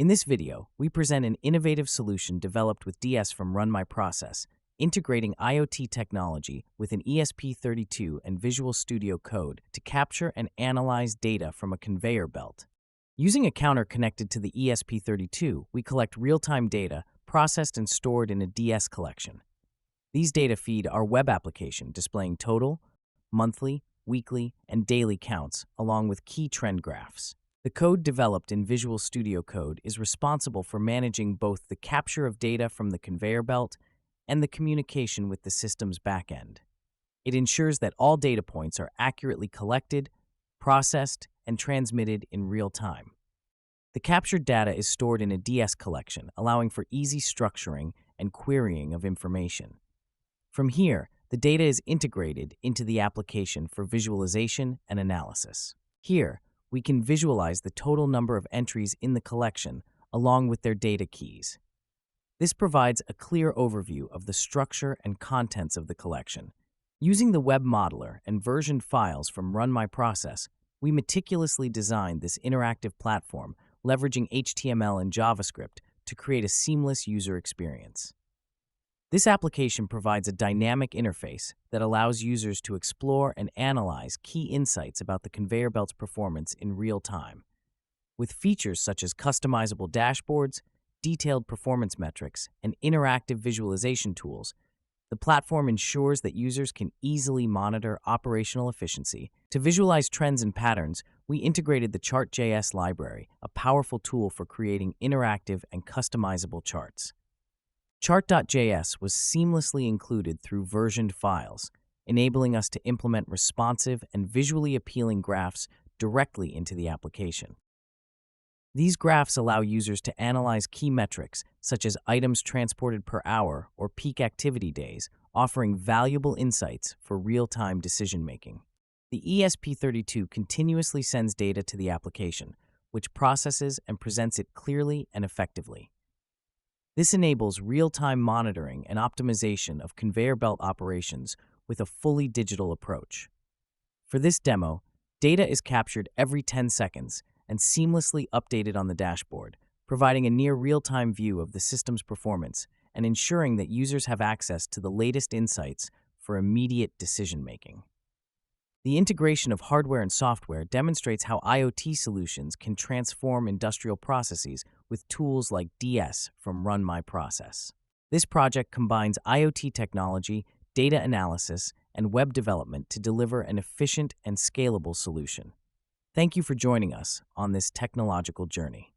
In this video, we present an innovative solution developed with DS from RunMyProcess, integrating IoT technology with an ESP32 and Visual Studio Code to capture and analyze data from a conveyor belt. Using a counter connected to the ESP32, we collect real-time data processed and stored in a DS collection. These data feed our web application, displaying total, monthly, weekly, and daily counts, along with key trend graphs. The code developed in Visual Studio Code is responsible for managing both the capture of data from the conveyor belt and the communication with the system's backend. It ensures that all data points are accurately collected, processed, and transmitted in real time. The captured data is stored in a DS collection, allowing for easy structuring and querying of information. From here, the data is integrated into the application for visualization and analysis. Here, we can visualize the total number of entries in the collection along with their data keys. This provides a clear overview of the structure and contents of the collection. Using the web modeler and versioned files from RunMyProcess, we meticulously designed this interactive platform, leveraging HTML and JavaScript to create a seamless user experience. This application provides a dynamic interface that allows users to explore and analyze key insights about the conveyor belt's performance in real time. With features such as customizable dashboards, detailed performance metrics, and interactive visualization tools, the platform ensures that users can easily monitor operational efficiency. To visualize trends and patterns, we integrated the Chart.js library, a powerful tool for creating interactive and customizable charts. Chart.js was seamlessly included through versioned files, enabling us to implement responsive and visually appealing graphs directly into the application. These graphs allow users to analyze key metrics, such as items transported per hour or peak activity days, offering valuable insights for real-time decision-making. The ESP32 continuously sends data to the application, which processes and presents it clearly and effectively. This enables real-time monitoring and optimization of conveyor belt operations with a fully digital approach. For this demo, data is captured every 10 seconds and seamlessly updated on the dashboard, providing a near real-time view of the system's performance and ensuring that users have access to the latest insights for immediate decision-making. The integration of hardware and software demonstrates how IoT solutions can transform industrial processes with tools like DS from RunMyProcess. This project combines IoT technology, data analysis, and web development to deliver an efficient and scalable solution. Thank you for joining us on this technological journey.